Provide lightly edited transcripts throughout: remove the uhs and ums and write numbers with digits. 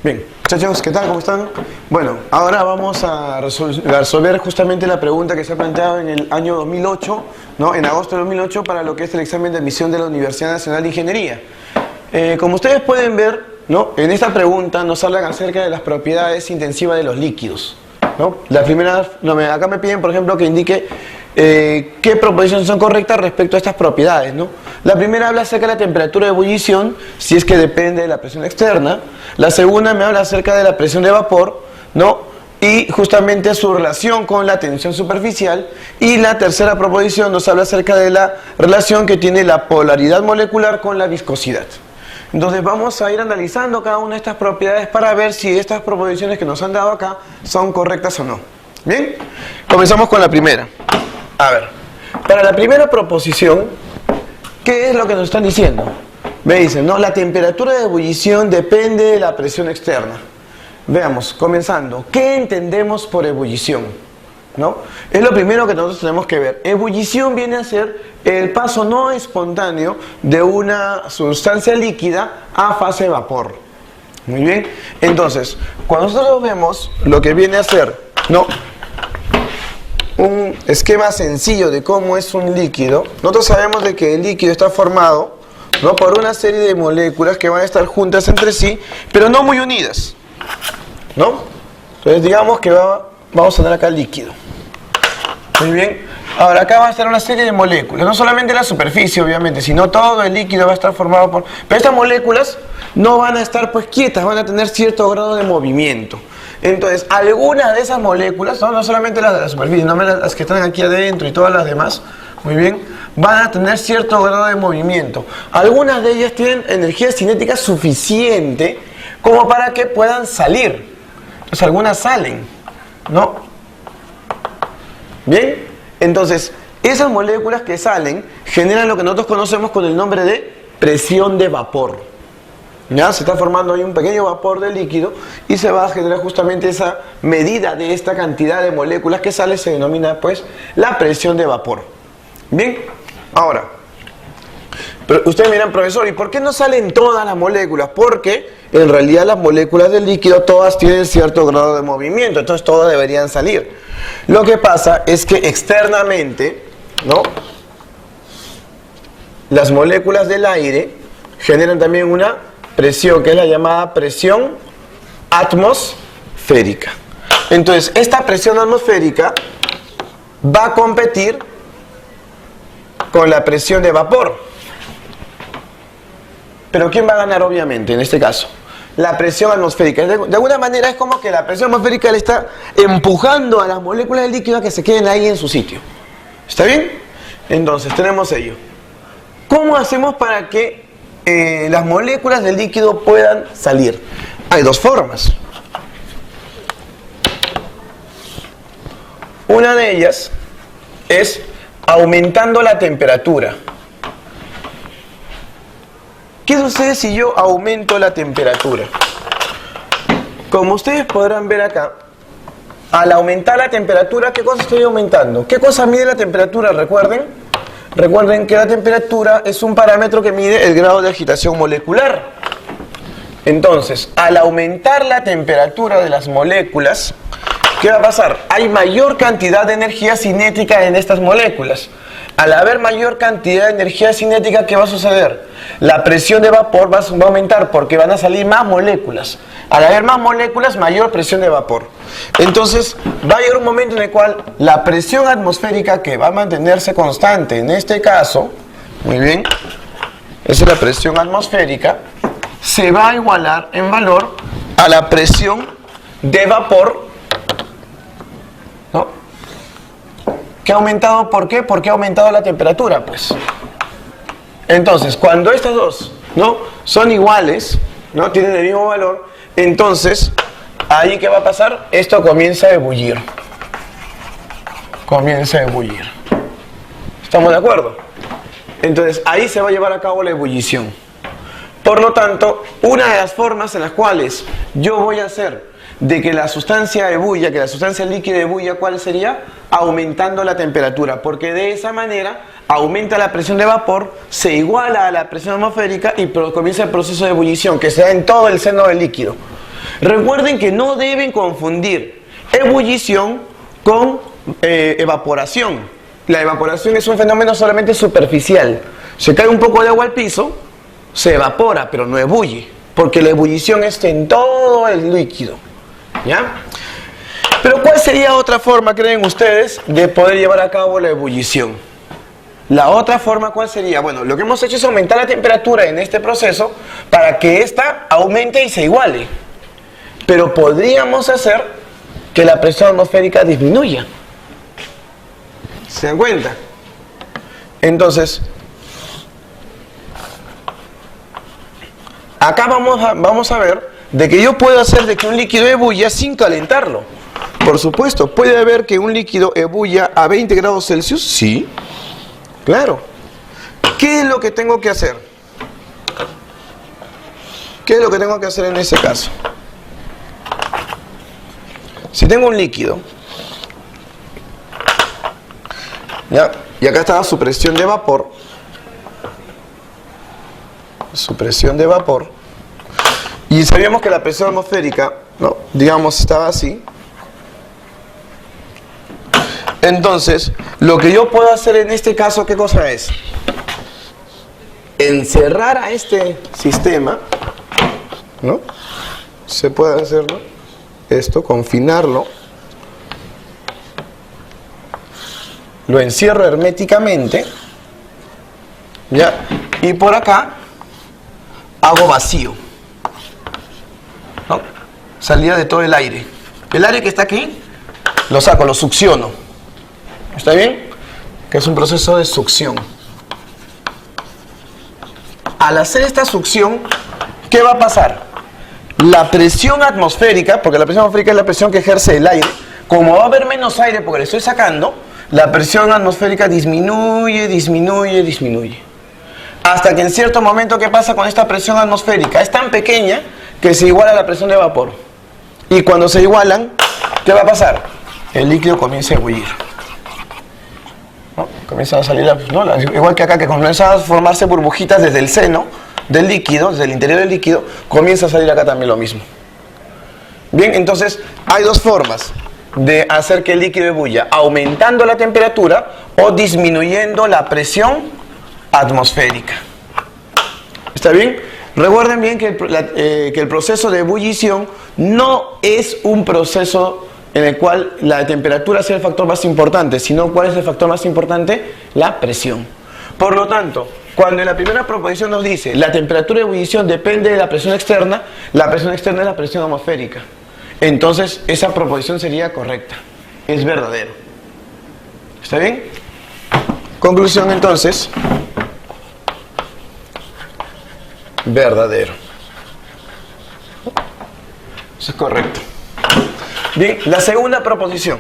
Bien, muchachos, ¿qué tal? ¿Cómo están? Bueno, ahora vamos a resolver justamente la pregunta que se ha planteado en el año 2008, ¿no? En agosto de 2008, para lo que es el examen de admisión de la Universidad Nacional de Ingeniería. Como ustedes pueden ver, ¿no? En esta pregunta nos hablan acerca de las propiedades intensivas de los líquidos, ¿no? La primera, acá me piden, por ejemplo, que indique qué proposiciones son correctas respecto a estas propiedades, ¿no? La primera habla acerca de la temperatura de ebullición, si es que depende de la presión externa. La segunda me habla acerca de la presión de vapor, ¿no? Y justamente su relación con la tensión superficial. Y la tercera proposición nos habla acerca de la relación que tiene la polaridad molecular con la viscosidad. Entonces vamos a ir analizando cada una de estas propiedades para ver si estas proposiciones que nos han dado acá son correctas o no. Bien, comenzamos con la primera. A ver, para la primera proposición, ¿qué es lo que nos están diciendo? Me dicen, ¿no? La temperatura de ebullición depende de la presión externa. Veamos, comenzando. ¿Qué entendemos por ebullición? ¿No? Es lo primero que nosotros tenemos que ver. Ebullición viene a ser el paso no espontáneo de una sustancia líquida a fase de vapor. Muy bien. Entonces, cuando nosotros vemos lo que viene a ser, ¿no?, un esquema sencillo de cómo es un líquido, nosotros sabemos de que el líquido está formado, ¿no?, por una serie de moléculas que van a estar juntas entre sí, pero no muy unidas, ¿no? Entonces digamos que vamos a tener acá el líquido. Muy bien. Ahora acá va a estar una serie de moléculas, no solamente la superficie obviamente, sino todo el líquido va a estar formado por... Pero estas moléculas no van a estar pues quietas, van a tener cierto grado de movimiento. Entonces, algunas de esas moléculas, no solamente las de la superficie, no las que están aquí adentro y todas las demás, muy bien, van a tener cierto grado de movimiento. Algunas de ellas tienen energía cinética suficiente como para que puedan salir. Entonces, algunas salen, ¿no? Bien, entonces, esas moléculas que salen generan lo que nosotros conocemos con el nombre de presión de vapor. ¿Ya? Se está formando ahí un pequeño vapor de líquido y se va a generar justamente esa medida de esta cantidad de moléculas que sale, se denomina pues la presión de vapor. Bien, ahora, pero ustedes miran, profesor, ¿y por qué no salen todas las moléculas? Porque en realidad las moléculas del líquido todas tienen cierto grado de movimiento, entonces todas deberían salir. Lo que pasa es que externamente, ¿no?, las moléculas del aire generan también una presión que es la llamada presión atmosférica. Entonces, esta presión atmosférica va a competir con la presión de vapor. Pero ¿quién va a ganar obviamente en este caso? La presión atmosférica. De alguna manera es como que la presión atmosférica le está empujando a las moléculas del líquido a que se queden ahí en su sitio. ¿Está bien? Entonces, tenemos ello. ¿Cómo hacemos para que las moléculas del líquido puedan salir? Hay dos formas. Una de ellas es aumentando la temperatura. ¿Qué sucede si yo aumento la temperatura? Como ustedes podrán ver acá, al aumentar la temperatura, ¿qué cosa estoy aumentando? ¿Qué cosa mide la temperatura? Recuerden que la temperatura es un parámetro que mide el grado de agitación molecular. Entonces, al aumentar la temperatura de las moléculas, ¿qué va a pasar? Hay mayor cantidad de energía cinética en estas moléculas. Al haber mayor cantidad de energía cinética, ¿qué va a suceder? La presión de vapor va a aumentar porque van a salir más moléculas. Al haber más moléculas, mayor presión de vapor. Entonces, va a llegar un momento en el cual la presión atmosférica, que va a mantenerse constante en este caso, muy bien, esa es la presión atmosférica, se va a igualar en valor a la presión de vapor, ¿no?, que ha aumentado. ¿Por qué? Porque ha aumentado la temperatura, pues. Entonces, cuando estas dos, ¿no?, son iguales, ¿no?, tienen el mismo valor, entonces, ahí ¿qué va a pasar? Esto comienza a ebullir. Comienza a ebullir. ¿Estamos de acuerdo? Entonces, ahí se va a llevar a cabo la ebullición. Por lo tanto, una de las formas en las cuales yo voy a hacer de que la sustancia ebulla, que la sustancia líquida ebulla, ¿cuál sería? Aumentando la temperatura, porque de esa manera aumenta la presión de vapor, se iguala a la presión atmosférica y comienza el proceso de ebullición que se da en todo el seno del líquido. Recuerden que no deben confundir ebullición con evaporación. La evaporación es un fenómeno solamente superficial. Se cae un poco de agua al piso, se evapora, pero no ebulle, porque la ebullición está en todo el líquido. ¿Ya? Pero ¿cuál sería otra forma, creen ustedes, de poder llevar a cabo la ebullición? La otra forma, ¿cuál sería? Bueno, lo que hemos hecho es aumentar la temperatura en este proceso para que ésta aumente y se iguale. Pero podríamos hacer que la presión atmosférica disminuya. ¿Se dan cuenta? Entonces, acá vamos a ver de que yo puedo hacer de que un líquido ebulla sin calentarlo. Por supuesto, ¿puede haber que un líquido ebulla a 20 grados Celsius? Sí, claro. ¿Qué es lo que tengo que hacer? ¿Qué es lo que tengo que hacer en ese caso? Si tengo un líquido, ¿ya? Y acá está su presión de vapor, y sabíamos que la presión atmosférica, ¿no?, digamos, estaba así. Entonces, lo que yo puedo hacer en este caso, ¿qué cosa es? Encerrar a este sistema, ¿no? Se puede hacerlo, esto, confinarlo, lo encierro herméticamente, ¿ya? Y por acá hago vacío, ¿no? Salida de todo el aire. El aire que está aquí lo saco, lo succiono. ¿Está bien? Que es un proceso de succión. Al hacer esta succión, ¿qué va a pasar? La presión atmosférica, porque la presión atmosférica es la presión que ejerce el aire, como va a haber menos aire porque le estoy sacando, la presión atmosférica disminuye, disminuye, disminuye. Hasta que en cierto momento, ¿qué pasa con esta presión atmosférica? Es tan pequeña que se iguala a la presión de vapor. Y cuando se igualan, ¿qué va a pasar? El líquido comienza a ebullir, ¿no? Comienza a salir, ¿no?, igual que acá, que comienza a formarse burbujitas desde el seno del líquido, desde el interior del líquido, comienza a salir acá también lo mismo. Bien, entonces hay dos formas de hacer que el líquido ebulla: aumentando la temperatura o disminuyendo la presión atmosférica. ¿Está bien? Recuerden bien que el proceso de ebullición no es un proceso en el cual la temperatura sea el factor más importante, sino ¿cuál es el factor más importante? La presión. Por lo tanto, cuando en la primera proposición nos dice la temperatura de ebullición depende de la presión externa es la presión atmosférica. Entonces, esa proposición sería correcta. Es verdadero. ¿Está bien? Conclusión, entonces. Verdadero. Eso es correcto. Bien, la segunda proposición.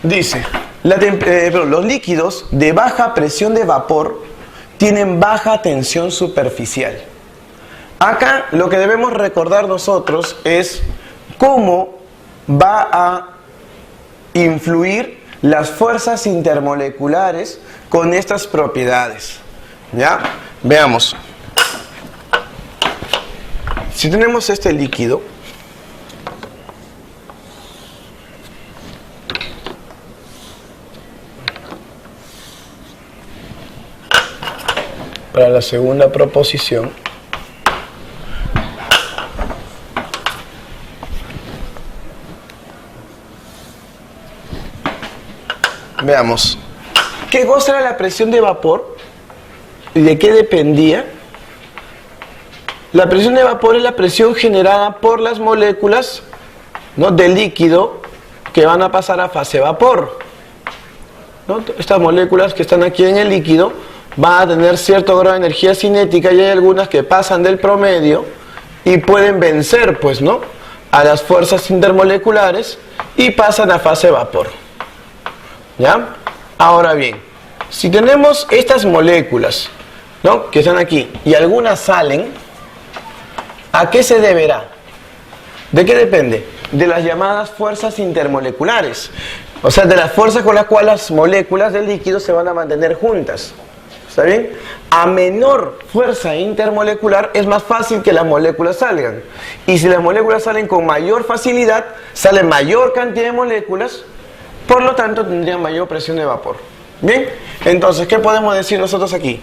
Dice, los líquidos de baja presión de vapor tienen baja tensión superficial. Acá lo que debemos recordar nosotros es cómo va a influir las fuerzas intermoleculares con estas propiedades. ¿Ya? Veamos. Si tenemos este líquido, para la segunda proposición, veamos, ¿qué cosa era la presión de vapor y de qué dependía? La presión de vapor es la presión generada por las moléculas, ¿no?, del líquido que van a pasar a fase vapor, ¿no? Estas moléculas que están aquí en el líquido van a tener cierto grado de energía cinética y hay algunas que pasan del promedio y pueden vencer, pues, ¿no?, a las fuerzas intermoleculares y pasan a fase vapor. ¿Ya? Ahora bien, si tenemos estas moléculas, ¿no?, que están aquí y algunas salen, ¿a qué se deberá? ¿De qué depende? De las llamadas fuerzas intermoleculares, o sea, de las fuerzas con las cuales las moléculas del líquido se van a mantener juntas. ¿Está bien? A menor fuerza intermolecular es más fácil que las moléculas salgan. Y si las moléculas salen con mayor facilidad, sale mayor cantidad de moléculas, por lo tanto tendrían mayor presión de vapor. Bien, entonces, ¿qué podemos decir nosotros aquí?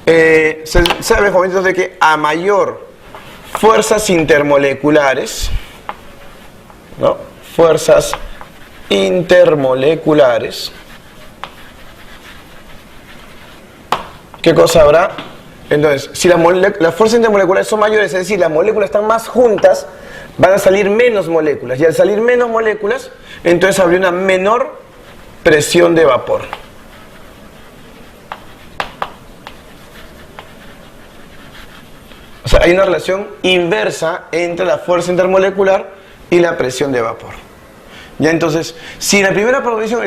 Se sabe, jovencitos, de que a mayor fuerzas intermoleculares, ¿no? Fuerzas intermoleculares, ¿qué cosa habrá? Entonces, si las fuerzas intermoleculares son mayores, es decir, las moléculas están más juntas, van a salir menos moléculas. Y al salir menos moléculas, entonces habría una menor presión de vapor. O sea, hay una relación inversa entre la fuerza intermolecular y la presión de vapor. Ya, entonces, si en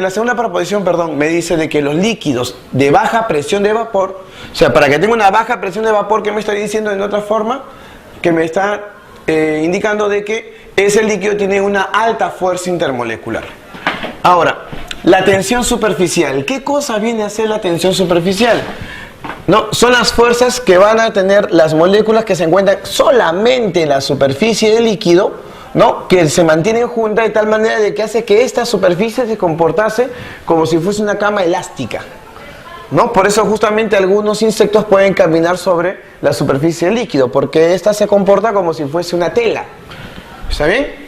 la segunda proposición, perdón, me dice de que los líquidos de baja presión de vapor, o sea, para que tenga una baja presión de vapor, ¿qué me está diciendo en otra forma? Que me está indicando de que ese líquido tiene una alta fuerza intermolecular. Ahora, la tensión superficial. ¿Qué cosa viene a ser la tensión superficial? No, son las fuerzas que van a tener las moléculas que se encuentran solamente en la superficie del líquido, ¿no? Que se mantienen juntas de tal manera de que hace que esta superficie se comportase como si fuese una cama elástica, ¿no? Por eso justamente algunos insectos pueden caminar sobre la superficie del líquido, porque esta se comporta como si fuese una tela. ¿Está bien?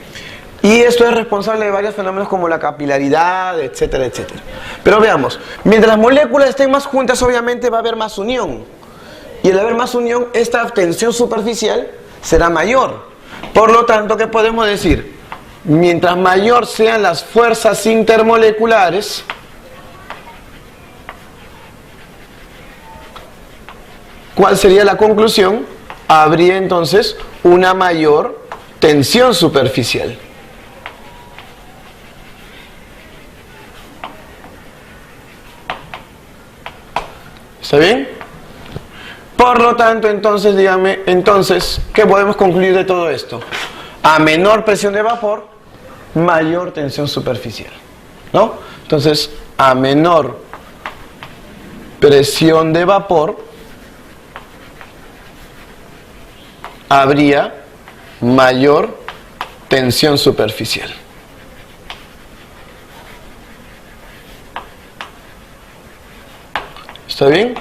Y esto es responsable de varios fenómenos como la capilaridad, etcétera, etcétera. Pero veamos, mientras las moléculas estén más juntas, obviamente va a haber más unión. Y al haber más unión, esta tensión superficial será mayor. Por lo tanto, ¿qué podemos decir? Mientras mayor sean las fuerzas intermoleculares, ¿cuál sería la conclusión? Habría entonces una mayor tensión superficial. ¿Está bien? Por lo tanto, entonces, dígame, ¿qué podemos concluir de todo esto? A menor presión de vapor, mayor tensión superficial, ¿no? Entonces, a menor presión de vapor, habría mayor tensión superficial. ¿Está bien?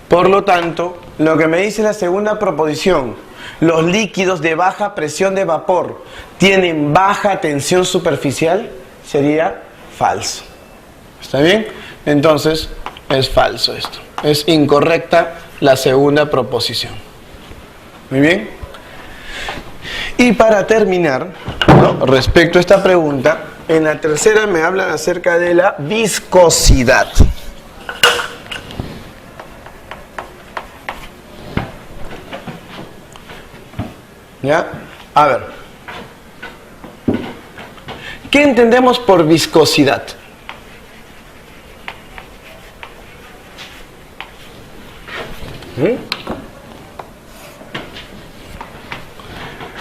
Por lo tanto, lo que me dice la segunda proposición, los líquidos de baja presión de vapor tienen baja tensión superficial, sería falso. ¿Está bien? Entonces, es falso esto. Es incorrecta la segunda proposición. Muy bien. Y para terminar, ¿no?, respecto a esta pregunta, en la tercera me hablan acerca de la viscosidad. ¿Ya? A ver. ¿Qué entendemos por viscosidad?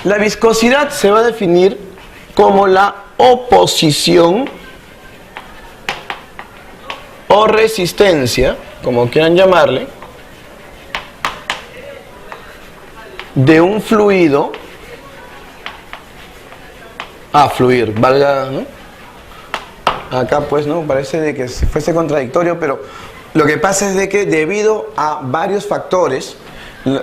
La viscosidad se va a definir como la oposición o resistencia, como quieran llamarle, de un fluido a fluir, valga, ¿no? Acá pues no, parece de que fuese contradictorio, pero lo que pasa es de que debido a varios factores,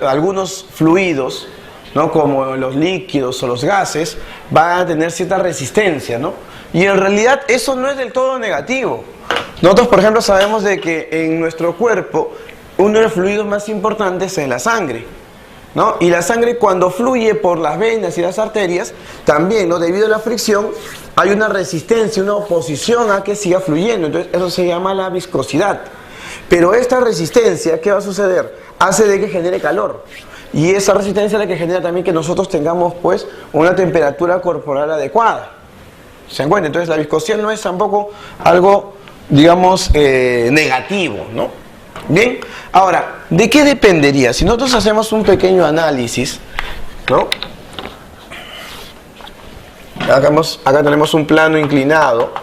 algunos fluidos, ¿no?, como los líquidos o los gases, van a tener cierta resistencia, ¿no? Y en realidad eso no es del todo negativo. Nosotros, por ejemplo, sabemos de que en nuestro cuerpo uno de los fluidos más importantes es la sangre, ¿no? Y la sangre, cuando fluye por las venas y las arterias, también, ¿no?, debido a la fricción, hay una resistencia, una oposición a que siga fluyendo. Entonces eso se llama la viscosidad. Pero esta resistencia, ¿qué va a suceder? Hace de que genere calor. Y esa resistencia es la que genera también que nosotros tengamos pues una temperatura corporal adecuada. ¿Se encuentra? Entonces la viscosidad no es tampoco algo, digamos, negativo, ¿no? Bien, ahora, ¿de qué dependería? Si nosotros hacemos un pequeño análisis, ¿no? Acá tenemos un plano inclinado.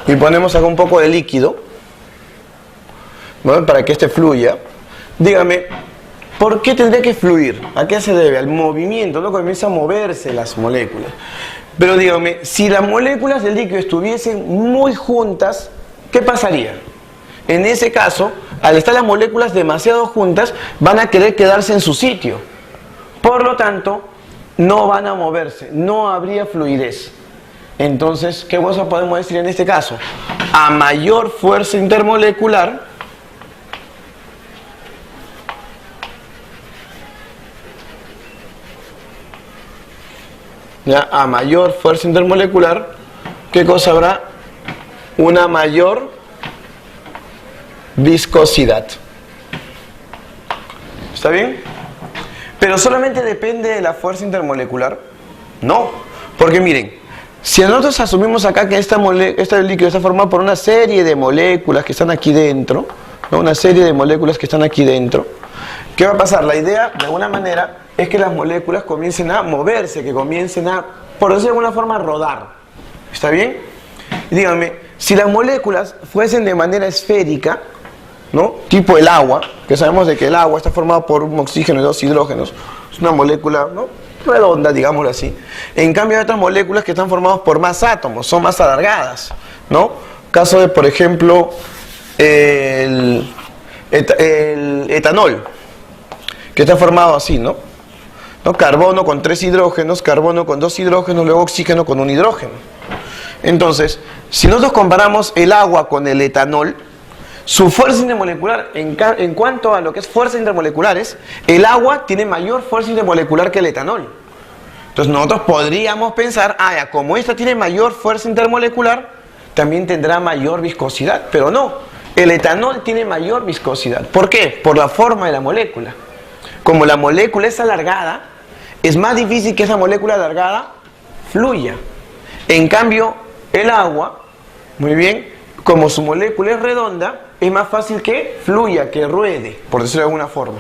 y ponemos acá un poco de líquido, ¿no? Para que este fluya, dígame, ¿por qué tendría que fluir? ¿A qué se debe? Al movimiento, ¿no? Comienza a moverse las moléculas. Pero dígame, si las moléculas del líquido estuviesen muy juntas, ¿qué pasaría? En ese caso, al estar las moléculas demasiado juntas, van a querer quedarse en su sitio. Por lo tanto, no van a moverse, no habría fluidez. Entonces, ¿qué cosa podemos decir en este caso? A mayor fuerza intermolecular, ¿ya? A mayor fuerza intermolecular, ¿qué cosa habrá? Una mayor viscosidad. ¿Está bien? Pero solamente depende de la fuerza intermolecular. No, porque miren, si nosotros asumimos acá que este líquido está formado por una serie de moléculas que están aquí dentro, ¿no? Una serie de moléculas que están aquí dentro, ¿qué va a pasar? La idea, de alguna manera, es que las moléculas comiencen a moverse, que comiencen a, por decirlo de alguna forma, rodar. ¿Está bien? Y díganme, si las moléculas fuesen de manera esférica, ¿no? Tipo el agua, que sabemos de que el agua está formado por un oxígeno y dos hidrógenos, es una molécula, ¿no? Redonda, digámoslo así. En cambio hay otras moléculas que están formadas por más átomos, son más alargadas, ¿no? Caso de, por ejemplo, el etanol, que está formado así, ¿no? Carbono con 3 hidrógenos, carbono con 2 hidrógenos, luego oxígeno con un hidrógeno. Entonces, si nosotros comparamos el agua con el etanol, su fuerza intermolecular, en cuanto a lo que es fuerzas intermoleculares, el agua tiene mayor fuerza intermolecular que el etanol. Entonces nosotros podríamos pensar, como esta tiene mayor fuerza intermolecular, también tendrá mayor viscosidad, pero no, el etanol tiene mayor viscosidad. ¿Por qué? Por la forma de la molécula. Como la molécula es alargada, es más difícil que esa molécula alargada fluya. En cambio, el agua, muy bien, como su molécula es redonda, es más fácil que fluya, que ruede, por decirlo de alguna forma.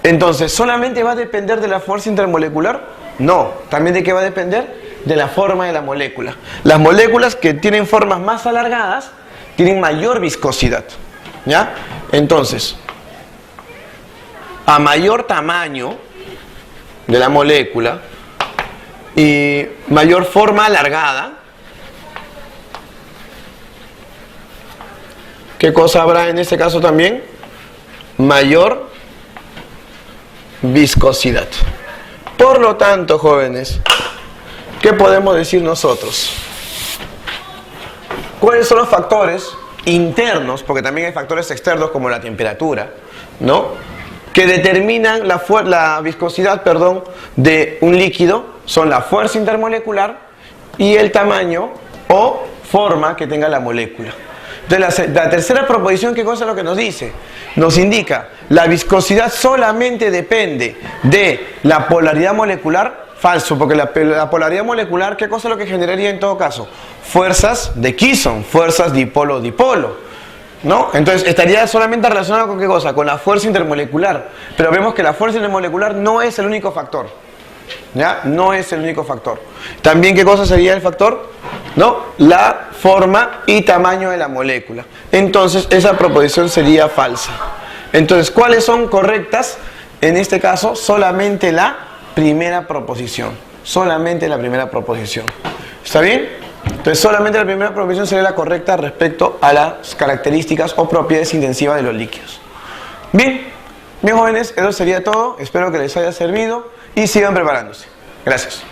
Entonces, ¿solamente va a depender de la fuerza intermolecular? No, también de qué va a depender, de la forma de la molécula. Las moléculas que tienen formas más alargadas tienen mayor viscosidad, ¿ya? Entonces, a mayor tamaño de la molécula y mayor forma alargada, ¿qué cosa habrá en este caso también? Mayor viscosidad. Por lo tanto, jóvenes, ¿qué podemos decir nosotros? ¿Cuáles son los factores internos, porque también hay factores externos como la temperatura, ¿no?, que determinan la viscosidad, de un líquido? Son la fuerza intermolecular y el tamaño o forma que tenga la molécula. Entonces, la tercera proposición, ¿qué cosa es lo que nos dice? Nos indica, la viscosidad solamente depende de la polaridad molecular. Falso, porque la polaridad molecular, ¿qué cosa es lo que generaría en todo caso? Fuerzas de Kisson, fuerzas dipolo-dipolo, ¿no? Entonces estaría solamente relacionado con ¿qué cosa? Con la fuerza intermolecular. Pero vemos que la fuerza intermolecular no es el único factor, ¿ya? No es el único factor. También, ¿qué cosa sería el factor? ¿No? La forma y tamaño de la molécula. Entonces esa proposición sería falsa. Entonces, ¿cuáles son correctas? En este caso, solamente la primera proposición. Solamente la primera proposición. ¿Está bien? Entonces solamente la primera proposición sería la correcta respecto a las características o propiedades intensivas de los líquidos. Bien, jóvenes, eso sería todo. Espero que les haya servido y sigan preparándose. Gracias.